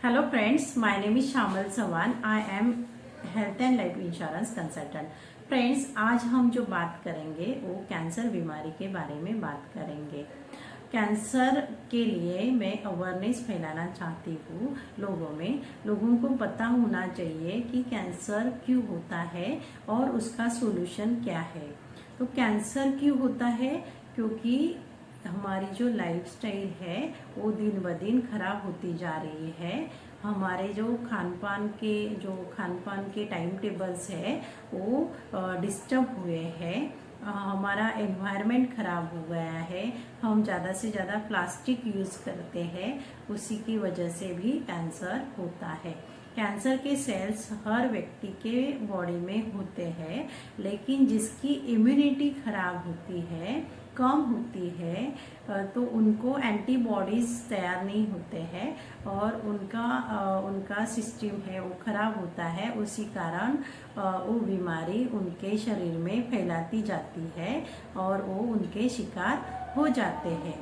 Hello friends, my name is Shamal Sawan. I am health and life insurance consultant. Friends, आज हम जो बात करेंगे वो कैंसर बीमारी के बारे में बात करेंगे। कैंसर के लिए मैं अवेयरनेस फैलाना चाहती हूँ लोगों को पता होना चाहिए कि कैंसर क्यों होता है और उसका सोल्यूशन क्या है। तो कैंसर क्यों होता है? क्योंकि हमारी जो लाइफस्टाइल है वो दिन ब दिन खराब होती जा रही है। हमारे जो खान पान के टाइम टेबल्स है वो डिस्टर्ब हुए हैं। हमारा एनवायरनमेंट खराब हो गया है। हम ज़्यादा से ज़्यादा प्लास्टिक यूज़ करते हैं, उसी की वजह से भी कैंसर होता है। कैंसर के सेल्स हर व्यक्ति के बॉडी में होते हैं, लेकिन जिसकी इम्यूनिटी खराब होती है, कम होती है, तो उनको एंटीबॉडीज तैयार नहीं होते हैं और उनका सिस्टम है वो खराब होता है। उसी कारण वो बीमारी उनके शरीर में फैलाती जाती है और वो उनके शिकार हो जाते हैं।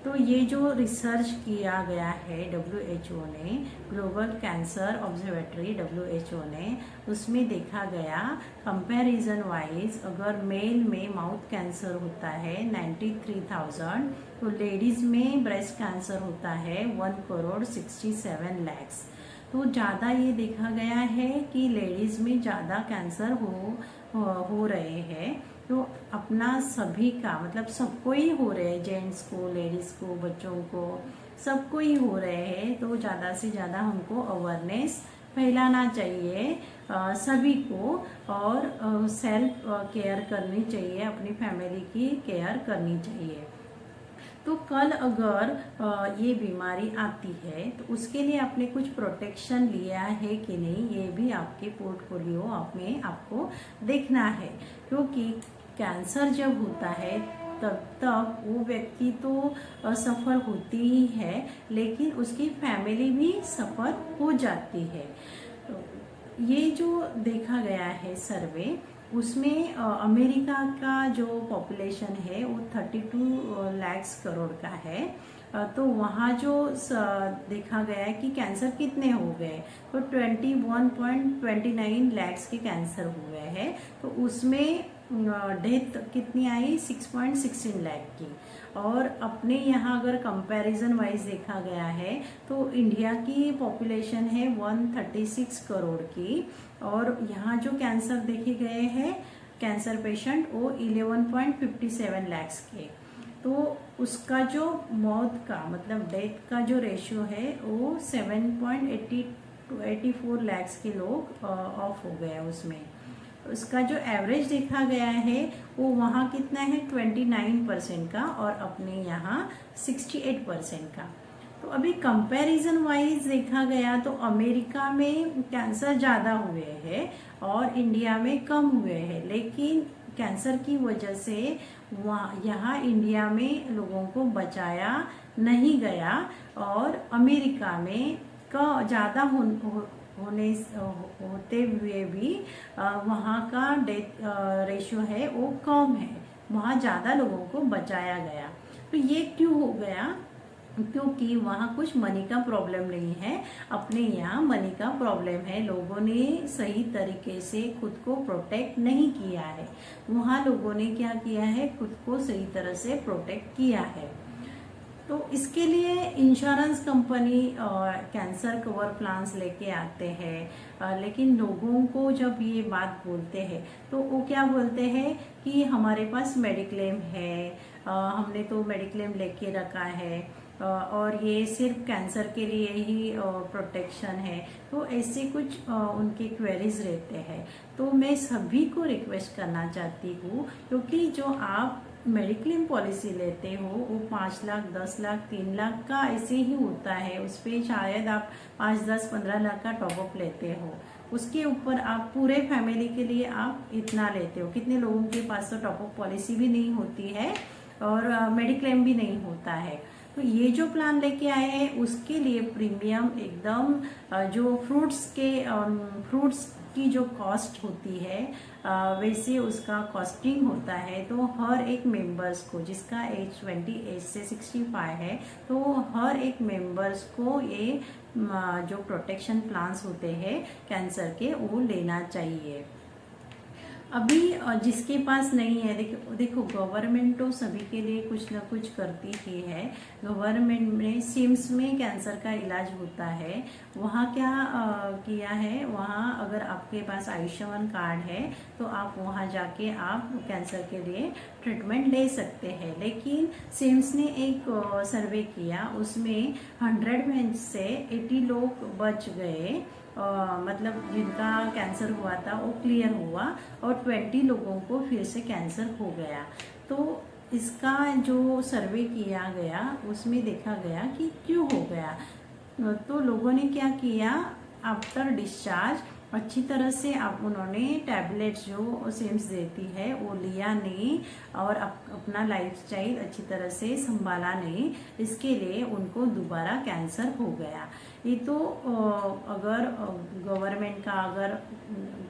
तो ये जो रिसर्च किया गया है WHO ने, ग्लोबल कैंसर ऑब्जर्वेटरी WHO ने, उसमें देखा गया कंपैरिजन वाइज अगर मेल में माउथ कैंसर होता है 93,000, तो लेडीज में ब्रेस्ट कैंसर होता है 1,67 lakhs। तो ज़्यादा ये देखा गया है कि लेडीज़ में ज़्यादा कैंसर हो रहे हैं। तो अपना सभी का मतलब सबको ही हो रहे हैं, जेंट्स को, लेडीज़ को, बच्चों को, सबको ही हो रहे हैं। तो ज़्यादा से ज़्यादा हमको अवेयरनेस फैलाना चाहिए सभी को, और सेल्फ केयर करनी चाहिए, अपनी फैमिली की केयर करनी चाहिए। तो कल अगर ये बीमारी आती है तो उसके लिए आपने कुछ प्रोटेक्शन लिया है कि नहीं, ये भी आपके पोर्टफोलियो में आपको देखना है। क्योंकि कैंसर जब होता है तब वो व्यक्ति तो सफ़र होती ही है, लेकिन उसकी फैमिली भी सफ़र हो जाती है। तो ये जो देखा गया है सर्वे, उसमें अमेरिका का जो पॉपुलेशन है वो 32 lakhs करोड़ का है। तो वहाँ जो देखा गया है कि कैंसर कितने हो गए, तो 21.29 lakhs के कैंसर हुए हैं। तो उसमें डेथ कितनी आई? 6.16 लाख की। और अपने यहाँ अगर कंपैरिजन वाइज देखा गया है तो इंडिया की पॉपुलेशन है 136 करोड़ की, और यहाँ जो कैंसर देखे गए हैं कैंसर पेशेंट वो 11.57 lakhs के। तो उसका जो मौत का मतलब डेथ का जो रेशियो है वो 7.84 lakhs के लोग ऑफ हो गए उसमें। उसका जो एवरेज देखा गया है वो वहाँ कितना है 29% का, और अपने यहाँ 68% का। तो अभी कंपैरिजन वाइज देखा गया तो अमेरिका में कैंसर ज़्यादा हुए हैं और इंडिया में कम हुए हैं, लेकिन कैंसर की वजह से यहाँ इंडिया में लोगों को बचाया नहीं गया, और अमेरिका में का ज़्यादा होते हुए भी वहाँ का डेथ रेशियो है वो कम है, वहाँ ज़्यादा लोगों को बचाया गया। तो ये क्यों हो गया? क्योंकि वहाँ कुछ मनी का प्रॉब्लम नहीं है, अपने यहाँ मनी का प्रॉब्लम है। लोगों ने सही तरीके से खुद को प्रोटेक्ट नहीं किया है। वहाँ लोगों ने क्या किया है, खुद को सही तरह से प्रोटेक्ट किया है। तो इसके लिए insurance company cancer cover plans लेके आते हैं, लेकिन लोगों को जब ये बात बोलते हैं तो वो क्या बोलते हैं कि हमारे पास मेडिक्लेम है, हमने तो मेडिक्लेम लेके रखा है, और ये सिर्फ कैंसर के लिए ही प्रोटेक्शन है। तो ऐसे कुछ उनके क्वेरीज रहते हैं। तो मैं सभी को रिक्वेस्ट करना चाहती हूँ, क्योंकि जो आप मेडिक्लेम पॉलिसी लेते हो वो 5 लाख, 10 लाख, 3 लाख का ऐसे ही होता है। उस पर शायद आप 5, 10, 15 लाख का टॉपअप लेते हो, उसके ऊपर आप पूरे फैमिली के लिए आप इतना लेते हो। कितने लोगों के पास तो टॉपअप पॉलिसी भी नहीं होती है और मेडिक्लेम भी नहीं होता है। तो ये जो प्लान लेके आए हैं उसके लिए प्रीमियम एकदम जो फ्रूट्स की जो कॉस्ट होती है वैसे उसका कॉस्टिंग होता है। तो हर एक मेंबर्स को जिसका एज 20 से 65 है, तो हर एक मेंबर्स को ये जो प्रोटेक्शन प्लान्स होते हैं कैंसर के, वो लेना चाहिए। अभी जिसके पास नहीं है, देखो गवर्नमेंट तो सभी के लिए कुछ ना कुछ करती ही है। गवर्नमेंट में सिम्स में कैंसर का इलाज होता है। वहाँ क्या किया है, वहाँ अगर आपके पास आयुष्मान कार्ड है तो आप वहाँ जाके आप कैंसर के लिए ट्रीटमेंट ले सकते हैं। लेकिन सिम्स ने एक सर्वे किया, उसमें 100 में से 80 लोग बच गए। मतलब जिनका कैंसर हुआ था वो क्लियर हुआ, और 20 लोगों को फिर से कैंसर हो गया। तो इसका जो सर्वे किया गया उसमें देखा गया कि क्यों हो गया। तो लोगों ने क्या किया, आफ्टर डिस्चार्ज अच्छी तरह से उन्होंने टैबलेट्स जो सिम्स देती है वो लिया नहीं, और अपना लाइफस्टाइल अच्छी तरह से संभाला नहीं। इसके लिए उनको दोबारा कैंसर हो गया। ये तो अगर गवर्नमेंट का अगर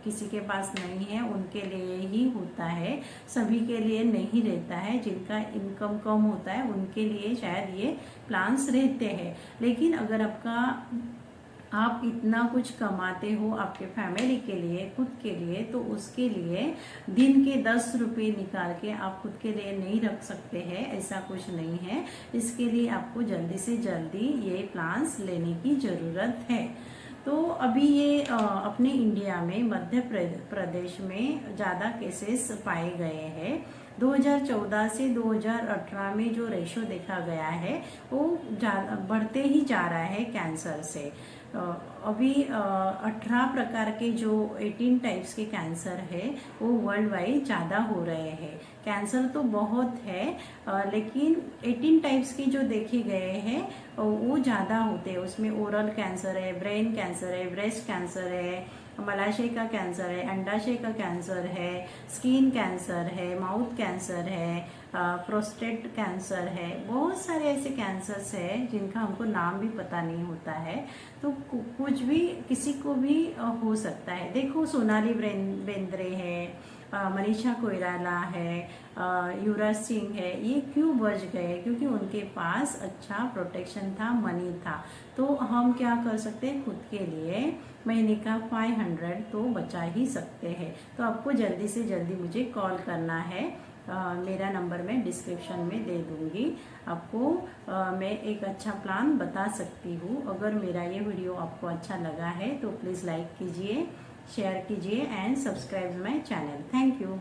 किसी के पास नहीं है उनके लिए ही होता है, सभी के लिए नहीं रहता है। जिनका इनकम कम होता है उनके लिए शायद ये प्लान्स रहते हैं। लेकिन अगर आप इतना कुछ कमाते हो आपके फैमिली के लिए, खुद के लिए, तो उसके लिए दिन के 10 रुपये निकाल के आप खुद के लिए नहीं रख सकते हैं, ऐसा कुछ नहीं है। इसके लिए आपको जल्दी से जल्दी ये प्लान्स लेने की ज़रूरत है। तो अभी ये अपने इंडिया में मध्य प्रदेश में ज़्यादा केसेस पाए गए हैं। 2014 से 2018 में जो रेशो देखा गया है वो बढ़ते ही जा रहा है कैंसर से। अभी 18 प्रकार के जो 18 टाइप्स के कैंसर है वो वर्ल्ड वाइड ज़्यादा हो रहे हैं। कैंसर तो बहुत है, लेकिन 18 टाइप्स के जो देखे गए हैं वो ज़्यादा होते हैं। उसमें ओरल कैंसर है, ब्रेन कैंसर है, ब्रेस्ट कैंसर है, मलाशय का कैंसर है, अंडाशय का कैंसर है, स्किन कैंसर है, माउथ कैंसर है, प्रोस्टेट कैंसर है। बहुत सारे ऐसे कैंसर्स हैं जिनका हमको नाम भी पता नहीं होता है। तो कुछ भी किसी को भी हो सकता है। देखो सोनाली बेंद्रे है, मनीषा कोइराला है, युवराज सिंह है, ये क्यों बच गए? क्योंकि उनके पास अच्छा प्रोटेक्शन था, मनी था। तो हम क्या कर सकते हैं, खुद के लिए महीने का 500 तो बचा ही सकते हैं। तो आपको जल्दी से जल्दी मुझे कॉल करना है। मेरा नंबर मैं डिस्क्रिप्शन में दे दूंगी आपको। मैं एक अच्छा प्लान बता सकती हूँ। अगर मेरा ये वीडियो आपको अच्छा लगा है तो प्लीज़ लाइक कीजिए, शेयर कीजिए and subscribe my channel. Thank you.